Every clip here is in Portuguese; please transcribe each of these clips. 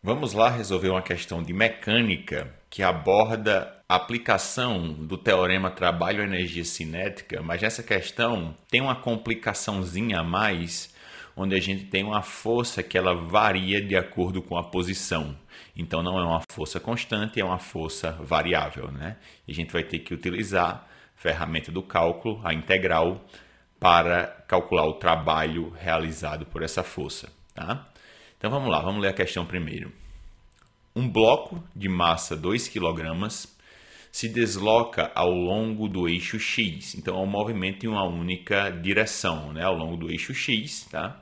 Vamos lá resolver uma questão de mecânica que aborda a aplicação do teorema trabalho-energia cinética, mas nessa questão tem uma complicaçãozinha a mais, onde a gente tem uma força que ela varia de acordo com a posição. Então não é uma força constante, é uma força variável, né? E a gente vai ter que utilizar a ferramenta do cálculo, a integral, para calcular o trabalho realizado por essa força, tá? Então vamos lá, vamos ler a questão primeiro. Um bloco de massa 2 kg se desloca ao longo do eixo X. Então é um movimento em uma única direção, né? Ao longo do eixo X, tá?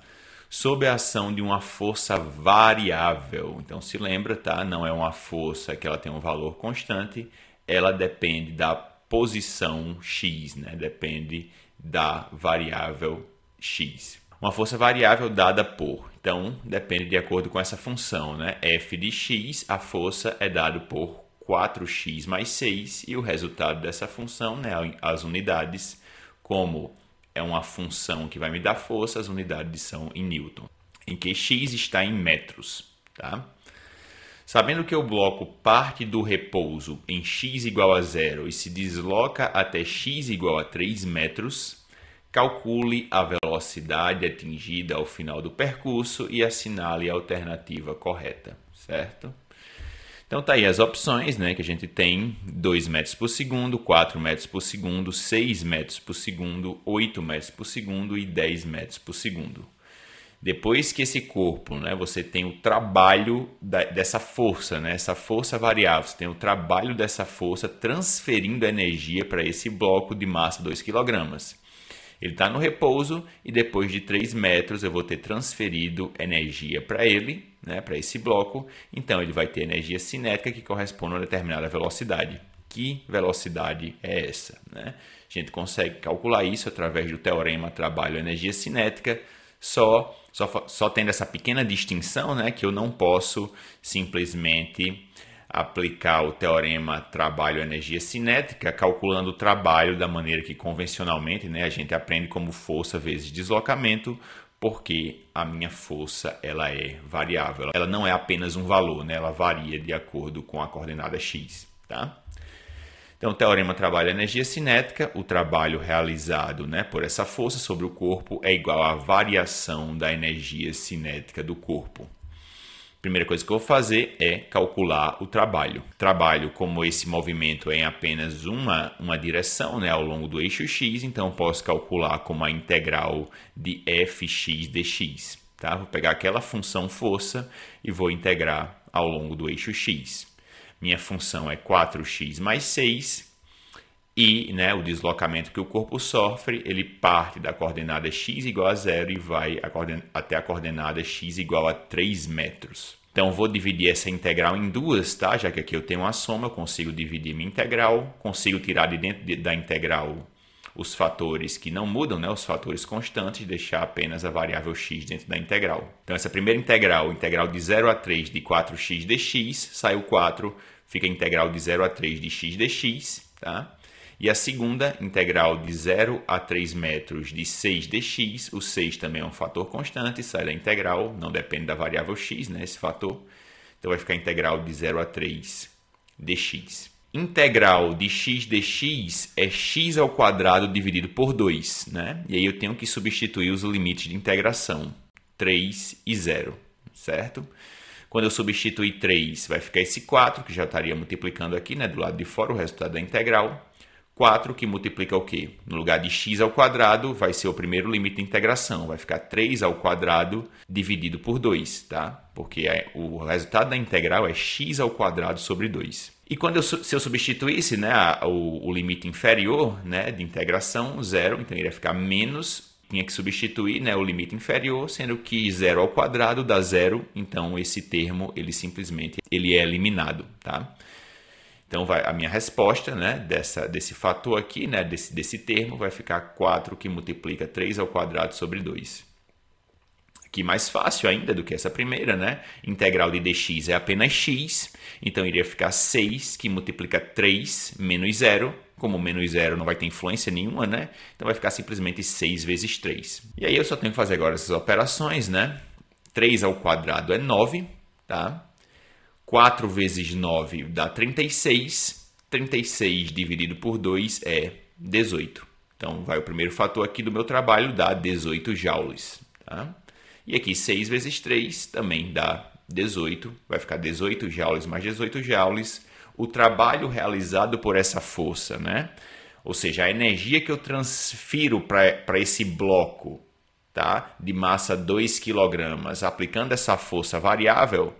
Sob a ação de uma força variável. Então se lembra, tá? Não é uma força que ela tem um valor constante, ela depende da posição X, né? Depende da variável X. Uma força variável dada por, então depende de acordo com essa função, né? F de x, a força é dada por 4x mais 6 e o resultado dessa função, né? As unidades, como é uma função que vai me dar força, as unidades são em Newton, em que x está em metros, tá? Sabendo que o bloco parte do repouso em x igual a 0 e se desloca até x igual a 3 metros, calcule a velocidade atingida ao final do percurso e assinale a alternativa correta, certo? Então tá aí as opções, né, que a gente tem: 2 metros por segundo, 4 metros por segundo, 6 metros por segundo, 8 metros por segundo e 10 metros por segundo. Depois que esse corpo, né, você tem o trabalho dessa força, né, essa força variável, você tem o trabalho dessa força transferindo energia para esse bloco de massa 2 kg. Ele está no repouso e depois de 3 metros eu vou ter transferido energia para ele, né, para esse bloco. Então ele vai ter energia cinética que corresponde a uma determinada velocidade. Que velocidade é essa, né? A gente consegue calcular isso através do teorema trabalho-energia cinética, só tendo essa pequena distinção, né, que eu não posso simplesmente aplicar o teorema trabalho-energia cinética calculando o trabalho da maneira que convencionalmente, né, a gente aprende como força vezes deslocamento, porque a minha força ela é variável. Ela não é apenas um valor, né, ela varia de acordo com a coordenada x. Tá? Então, o teorema trabalho-energia cinética, o trabalho realizado, né, por essa força sobre o corpo é igual à variação da energia cinética do corpo. Primeira coisa que eu vou fazer é calcular o trabalho. Trabalho, como esse movimento é em apenas uma direção, né, ao longo do eixo x, então eu posso calcular como a integral de fx dx. Tá? Vou pegar aquela função força e vou integrar ao longo do eixo x. Minha função é 4x mais 6 e, né, o deslocamento que o corpo sofre, ele parte da coordenada x igual a 0 e vai até a coordenada x igual a 3 metros. Então, vou dividir essa integral em duas, tá? Já que aqui eu tenho uma soma, eu consigo dividir minha integral, consigo tirar de dentro da integral os fatores que não mudam, né, os fatores constantes, deixar apenas a variável x dentro da integral. Então, essa primeira integral de 0 a 3 de 4x dx, saiu 4, fica a integral de 0 a 3 de x dx, tá? E a segunda, integral de 0 a 3 metros de 6 dx, o 6 também é um fator constante, sai da integral, não depende da variável x, né, esse fator. Então vai ficar a integral de 0 a 3 dx. Integral de x dx é x ao quadrado dividido por 2, né? E aí eu tenho que substituir os limites de integração, 3 e 0, certo? Quando eu substituir 3, vai ficar esse 4, que já estaria multiplicando aqui, né, do lado de fora, o resultado da integral. 4 que multiplica o quê? No lugar de x ao quadrado, vai ser o primeiro limite de integração. Vai ficar 3 ao quadrado dividido por 2, tá? Porque o resultado da integral é x ao quadrado sobre 2. E se eu substituísse, né, o limite inferior, né, de integração, 0, então iria ficar menos, tinha que substituir, né, o limite inferior, sendo que 0 ao quadrado dá 0, então esse termo ele simplesmente é eliminado, tá? Então, a minha resposta, né, desse fator aqui, né, desse termo, vai ficar 4 que multiplica 3 ao quadrado sobre 2. Aqui mais fácil ainda do que essa primeira, né? Integral de dx é apenas x, então iria ficar 6 que multiplica 3 menos 0. Como menos 0 não vai ter influência nenhuma, né? Então vai ficar simplesmente 6 vezes 3. E aí eu só tenho que fazer agora essas operações, né? 3 ao quadrado é 9, tá? 4 vezes 9 dá 36. 36 dividido por 2 é 18. Então, vai o primeiro fator aqui do meu trabalho, dá 18 joules. Tá? E aqui 6 vezes 3 também dá 18. Vai ficar 18 joules mais 18 joules. O trabalho realizado por essa força, né? Ou seja, a energia que eu transfiro para esse bloco, tá? De massa 2 kg, aplicando essa força variável,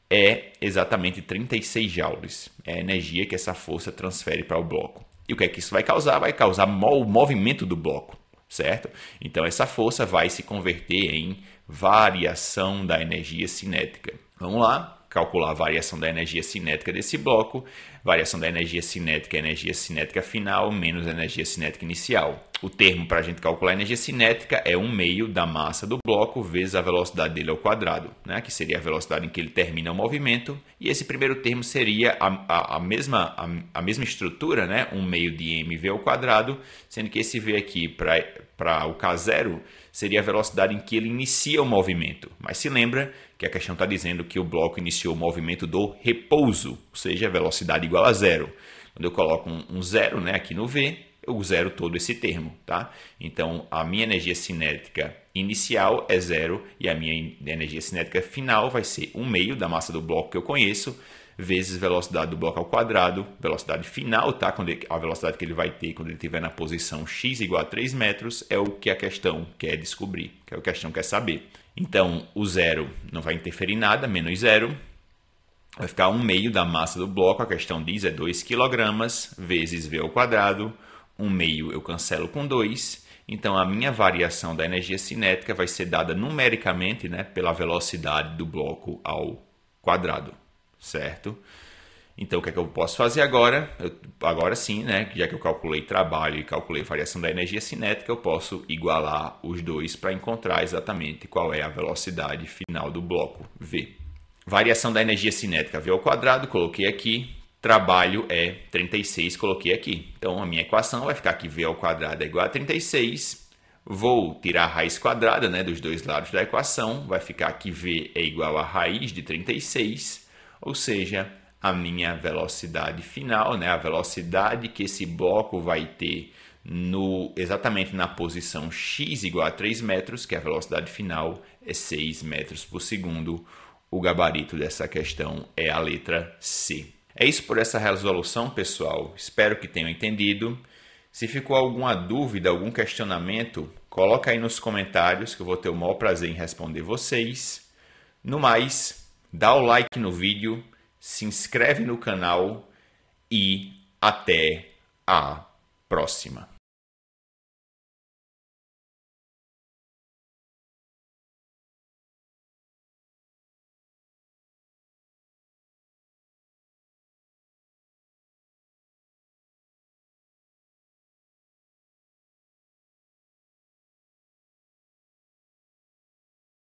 é exatamente 36 joules. É a energia que essa força transfere para o bloco. E o que é que isso vai causar? Vai causar o movimento do bloco, certo? Então, essa força vai se converter em variação da energia cinética. Vamos lá. Calcular a variação da energia cinética desse bloco. Variação da energia cinética é a energia cinética final menos a energia cinética inicial. O termo para a gente calcular a energia cinética é 1/2 da massa do bloco vezes a velocidade dele ao quadrado, né? Que seria a velocidade em que ele termina o movimento. E esse primeiro termo seria a mesma estrutura, né? 1/2 de mv ao quadrado, sendo que esse v aqui para o K0 seria a velocidade em que ele inicia o movimento. Mas se lembra que a questão está dizendo que o bloco iniciou o movimento do repouso, ou seja, a velocidade igual a zero. Quando eu coloco um zero, né, aqui no V, eu zero todo esse termo. Tá? Então, a minha energia cinética inicial é zero e a minha energia cinética final vai ser 1/2 da massa do bloco que eu conheço, vezes velocidade do bloco ao quadrado, velocidade final, tá? A velocidade que ele vai ter quando ele estiver na posição x igual a 3 metros é o que a questão quer descobrir, que a questão quer saber. Então, o zero não vai interferir em nada, menos zero, vai ficar 1/2 da massa do bloco, a questão diz é 2 kg, vezes v ao quadrado, 1/2 eu cancelo com 2, então a minha variação da energia cinética vai ser dada numericamente, né, pela velocidade do bloco ao quadrado. Certo? Então, o que é que eu posso fazer agora? Agora sim, né? Já que eu calculei trabalho e calculei variação da energia cinética, eu posso igualar os dois para encontrar exatamente qual é a velocidade final do bloco V. Variação da energia cinética V ao quadrado, coloquei aqui. Trabalho é 36, coloquei aqui. Então, a minha equação vai ficar que V ao quadrado é igual a 36. Vou tirar a raiz quadrada, né, dos dois lados da equação. Vai ficar que V é igual a raiz de 36. Ou seja, a minha velocidade final, né, a velocidade que esse bloco vai ter exatamente na posição x igual a 3 metros, que a velocidade final é 6 metros por segundo. O gabarito dessa questão é a letra C. É isso por essa resolução, pessoal. Espero que tenham entendido. Se ficou alguma dúvida, algum questionamento, coloca aí nos comentários que eu vou ter o maior prazer em responder vocês. No mais, dá o like no vídeo, se inscreve no canal e até a próxima.